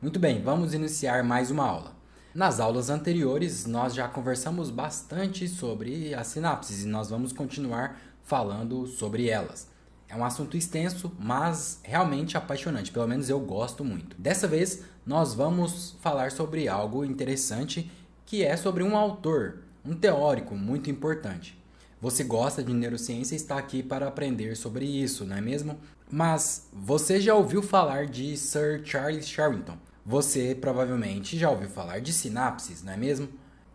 Muito bem, vamos iniciar mais uma aula. Nas aulas anteriores, nós já conversamos bastante sobre as sinapses e nós vamos continuar falando sobre elas. É um assunto extenso, mas realmente apaixonante, pelo menos eu gosto muito. Dessa vez, nós vamos falar sobre algo interessante, que é sobre um autor, um teórico muito importante. Você gosta de neurociência e está aqui para aprender sobre isso, não é mesmo? Mas você já ouviu falar de Sir Charles Sherrington? Você provavelmente já ouviu falar de sinapses, não é mesmo?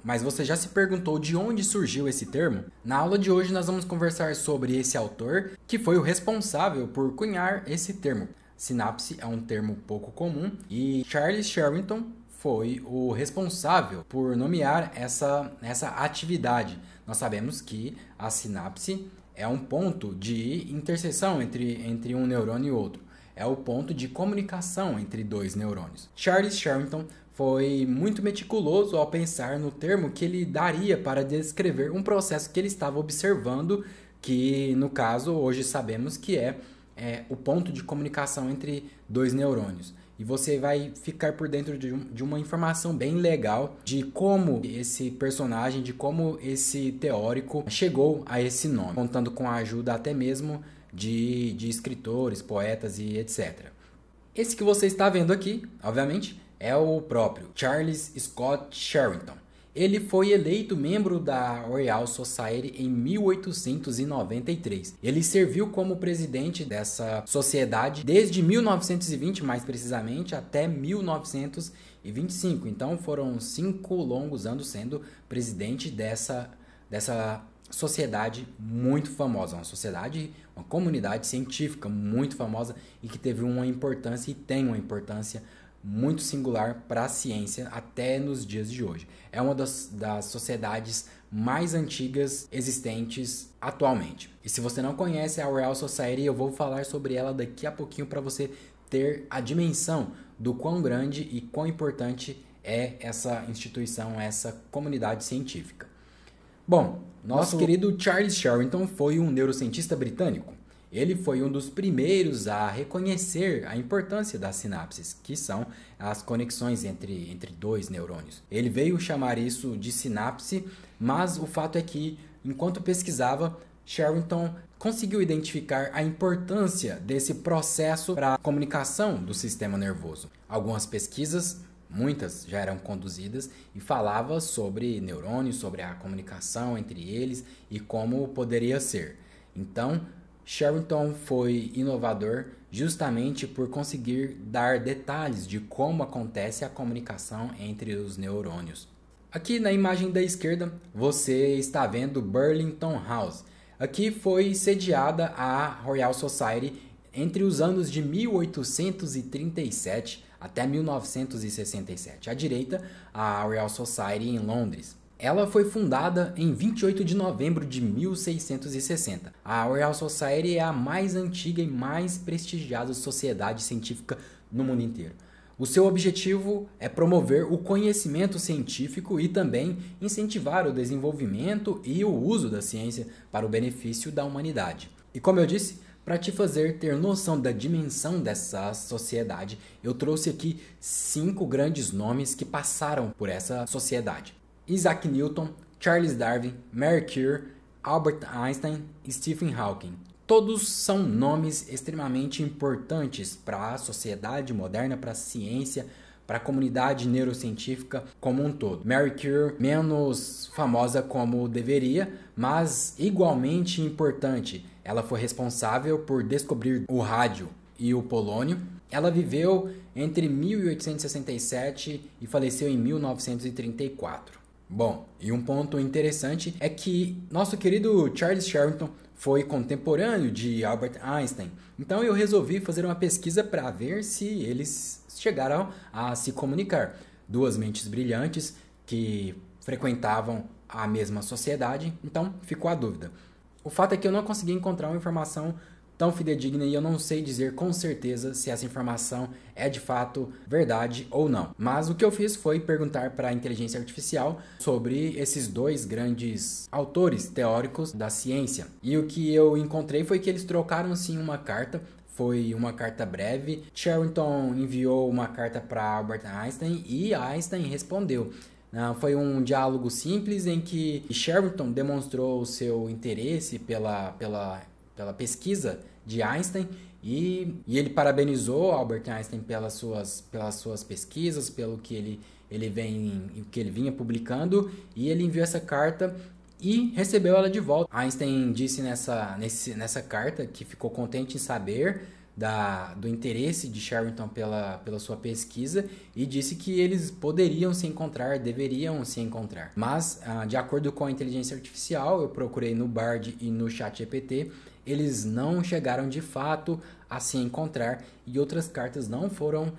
Mas você já se perguntou de onde surgiu esse termo? Na aula de hoje nós vamos conversar sobre esse autor que foi o responsável por cunhar esse termo. Sinapse é um termo pouco comum e Charles Sherrington foi o responsável por nomear essa atividade. Nós sabemos que a sinapse é um ponto de interseção entre um neurônio e outro. É o ponto de comunicação entre dois neurônios. Charles Sherrington foi muito meticuloso ao pensar no termo que ele daria para descrever um processo que ele estava observando, que no caso hoje sabemos que é o ponto de comunicação entre dois neurônios. E você vai ficar por dentro de uma informação bem legal de como esse personagem, de como esse teórico chegou a esse nome, contando com a ajuda até mesmo de escritores, poetas e etc. Esse que você está vendo aqui, obviamente, é o próprio Charles Scott Sherrington. Ele foi eleito membro da Royal Society em 1893. Ele serviu como presidente dessa sociedade desde 1920, mais precisamente, até 1925. Então foram 5 longos anos sendo presidente dessa sociedade muito famosa. Uma comunidade científica muito famosa e que teve uma importância e tem uma importância muito singular para a ciência até nos dias de hoje. É uma das sociedades mais antigas existentes atualmente. E se você não conhece a Royal Society, eu vou falar sobre ela daqui a pouquinho para você ter a dimensão do quão grande e quão importante é essa instituição, essa comunidade científica. Bom, nosso querido Charles Sherrington foi um neurocientista britânico. Ele foi um dos primeiros a reconhecer a importância das sinapses, que são as conexões entre dois neurônios. Ele veio chamar isso de sinapse, mas o fato é que, enquanto pesquisava, Sherrington conseguiu identificar a importância desse processo para a comunicação do sistema nervoso. Algumas pesquisas, muitas já eram conduzidas e falava sobre neurônios, sobre a comunicação entre eles e como poderia ser. Então, Sherrington foi inovador justamente por conseguir dar detalhes de como acontece a comunicação entre os neurônios. Aqui na imagem da esquerda você está vendo Burlington House. Aqui foi sediada a Royal Society entre os anos de 1837 até 1967. À direita, a Royal Society em Londres. Ela foi fundada em 28 de novembro de 1660. A Royal Society é a mais antiga e mais prestigiada sociedade científica no mundo inteiro. O seu objetivo é promover o conhecimento científico e também incentivar o desenvolvimento e o uso da ciência para o benefício da humanidade. E como eu disse, para te fazer ter noção da dimensão dessa sociedade, eu trouxe aqui 5 grandes nomes que passaram por essa sociedade. Isaac Newton, Charles Darwin, Marie Curie, Albert Einstein e Stephen Hawking. Todos são nomes extremamente importantes para a sociedade moderna, para a ciência, para a comunidade neurocientífica como um todo. Marie Curie, menos famosa como deveria, mas igualmente importante. Ela foi responsável por descobrir o rádio e o polônio. Ela viveu entre 1867 e faleceu em 1934. Bom, e um ponto interessante é que nosso querido Charles Sherrington foi contemporâneo de Albert Einstein. Então eu resolvi fazer uma pesquisa para ver se eles chegaram a se comunicar. 2 mentes brilhantes que frequentavam a mesma sociedade, então ficou a dúvida. O fato é que eu não consegui encontrar uma informação tão fidedigna e eu não sei dizer com certeza se essa informação é de fato verdade ou não. Mas o que eu fiz foi perguntar para a inteligência artificial sobre esses 2 grandes autores teóricos da ciência. E o que eu encontrei foi que eles trocaram sim uma carta foi uma carta breve. Sherrington enviou uma carta para Albert Einstein e Einstein respondeu. Foi um diálogo simples em que Sherrington demonstrou o seu interesse pela pesquisa de Einstein e ele parabenizou Albert Einstein pelas suas pesquisas, pelo que ele vinha publicando, e ele enviou essa carta e recebeu ela de volta. Einstein disse nessa carta que ficou contente em saber do interesse de Sherrington pela sua pesquisa e disse que eles deveriam se encontrar. Mas, de acordo com a inteligência artificial, eu procurei no Bard e no ChatGPT, eles não chegaram de fato a se encontrar e outras cartas não foram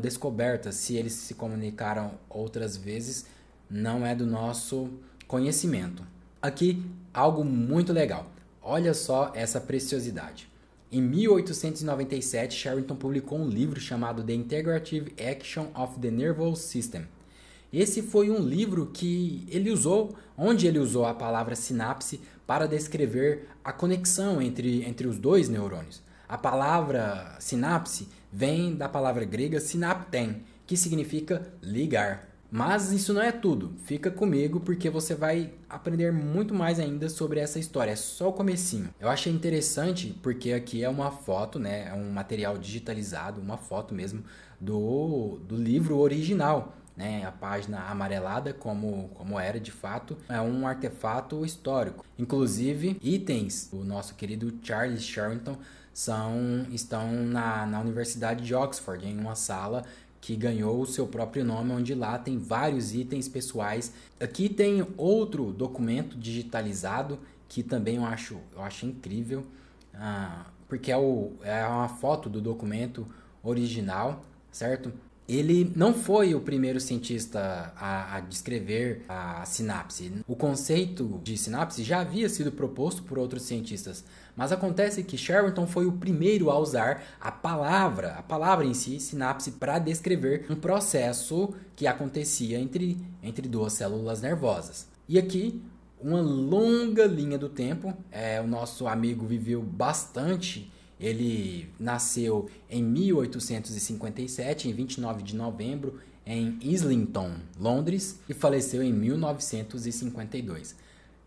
descobertas. Se eles se comunicaram outras vezes, não é do nosso conhecimento. Aqui, algo muito legal. Olha só essa preciosidade. Em 1897, Sherrington publicou um livro chamado The Integrative Action of the Nervous System. Esse foi um livro onde ele usou a palavra sinapse para descrever a conexão entre os dois neurônios. A palavra sinapse vem da palavra grega synapten, que significa ligar. Mas isso não é tudo. Fica comigo porque você vai aprender muito mais ainda sobre essa história. É só o comecinho. Eu achei interessante porque aqui é uma foto, né? É um material digitalizado, uma foto mesmo do livro original, né? A página amarelada como era de fato. É um artefato histórico. Inclusive, itens do nosso querido Charles Sherrington estão na Universidade de Oxford, em uma sala que ganhou o seu próprio nome, onde lá tem vários itens pessoais. Aqui tem outro documento digitalizado que também eu acho incrível, porque é uma foto do documento original, certo? Ele não foi o primeiro cientista a descrever a sinapse. O conceito de sinapse já havia sido proposto por outros cientistas, mas acontece que Sherrington foi o primeiro a usar a palavra em si, sinapse, para descrever um processo que acontecia entre duas células nervosas. E aqui, uma longa linha do tempo, o nosso amigo viveu bastante. Ele nasceu em 1857, em 29 de novembro, em Islington, Londres, e faleceu em 1952.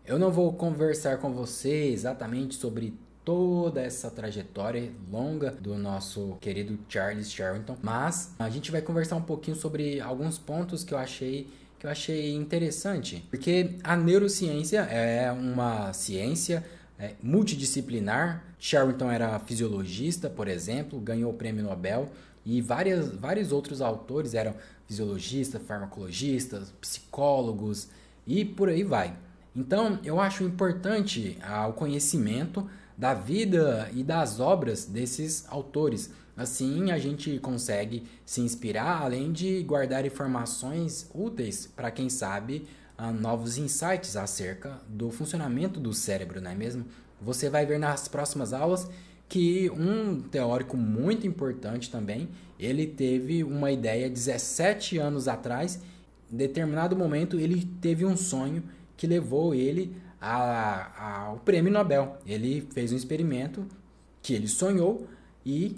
Eu não vou conversar com você exatamente sobre toda essa trajetória longa do nosso querido Charles Sherrington, mas a gente vai conversar um pouquinho sobre alguns pontos que eu achei interessante, porque a neurociência é uma ciência multidisciplinar. Sherrington era fisiologista, por exemplo, ganhou o prêmio Nobel, e vários outros autores eram fisiologistas, farmacologistas, psicólogos e por aí vai. Então, eu acho importante o conhecimento da vida e das obras desses autores. Assim, a gente consegue se inspirar, além de guardar informações úteis para quem sabe novos insights acerca do funcionamento do cérebro, não é mesmo? Você vai ver nas próximas aulas que um teórico muito importante também, ele teve uma ideia 17 anos atrás. Em determinado momento, ele teve um sonho que levou ele ao prêmio Nobel. Ele fez um experimento que ele sonhou e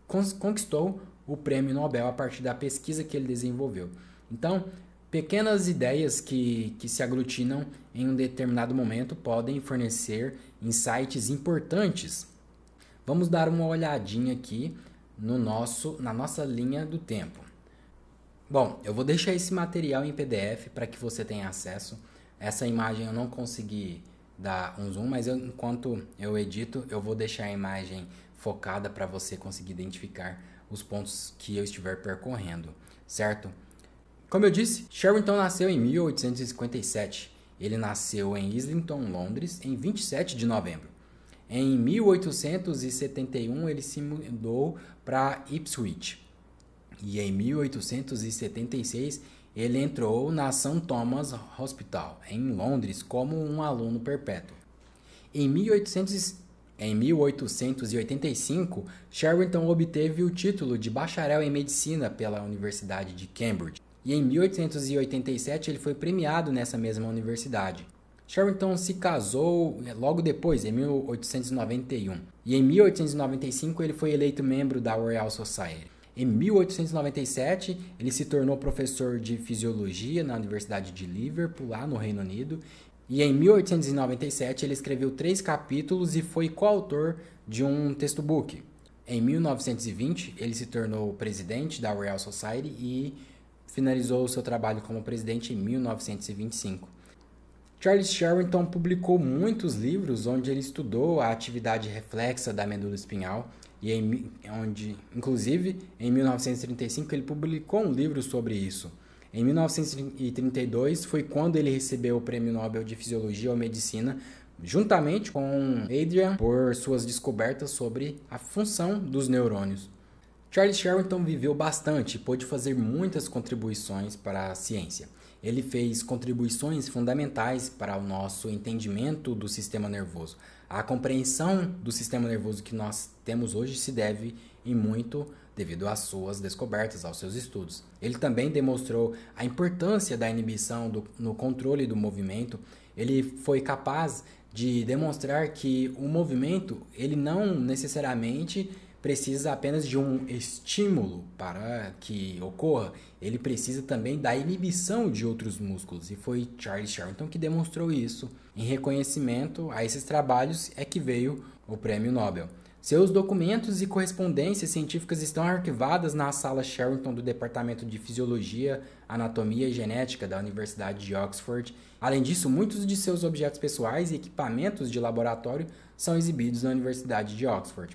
conquistou o prêmio Nobel a partir da pesquisa que ele desenvolveu. Então, pequenas ideias que se aglutinam em um determinado momento podem fornecer insights importantes. Vamos dar uma olhadinha aqui na nossa linha do tempo. Bom, eu vou deixar esse material em PDF para que você tenha acesso. Essa imagem eu não consegui dar um zoom, mas enquanto eu edito, eu vou deixar a imagem focada para você conseguir identificar os pontos que eu estiver percorrendo, certo? Como eu disse, Sherrington nasceu em 1857. Ele nasceu em Islington, Londres, em 27 de novembro. Em 1871, ele se mudou para Ipswich. E em 1876, ele entrou na St. Thomas Hospital, em Londres, como um aluno perpétuo. Em 1885, Sherrington obteve o título de bacharel em medicina pela Universidade de Cambridge. E em 1887 ele foi premiado nessa mesma universidade. Sherrington se casou logo depois, em 1891, e em 1895 ele foi eleito membro da Royal Society. Em 1897, ele se tornou professor de fisiologia na Universidade de Liverpool, lá no Reino Unido, e em 1897 ele escreveu 3 capítulos e foi coautor de um textbook. Em 1920, ele se tornou presidente da Royal Society e finalizou seu trabalho como presidente em 1925. Charles Sherrington publicou muitos livros onde ele estudou a atividade reflexa da medula espinhal e inclusive em 1935 ele publicou um livro sobre isso. Em 1932 foi quando ele recebeu o Prêmio Nobel de Fisiologia ou Medicina, juntamente com Adrian, por suas descobertas sobre a função dos neurônios. Charles Sherrington viveu bastante e pôde fazer muitas contribuições para a ciência. Ele fez contribuições fundamentais para o nosso entendimento do sistema nervoso. A compreensão do sistema nervoso que nós temos hoje se deve em muito devido às suas descobertas, aos seus estudos. Ele também demonstrou a importância da inibição no controle do movimento. Ele foi capaz de demonstrar que o movimento ele não necessariamente precisa apenas de um estímulo para que ocorra, ele precisa também da inibição de outros músculos, e foi Charles Sherrington que demonstrou isso. Em reconhecimento a esses trabalhos é que veio o Prêmio Nobel. Seus documentos e correspondências científicas estão arquivadas na sala Sherrington do Departamento de Fisiologia, Anatomia e Genética da Universidade de Oxford. Além disso, muitos de seus objetos pessoais e equipamentos de laboratório são exibidos na Universidade de Oxford.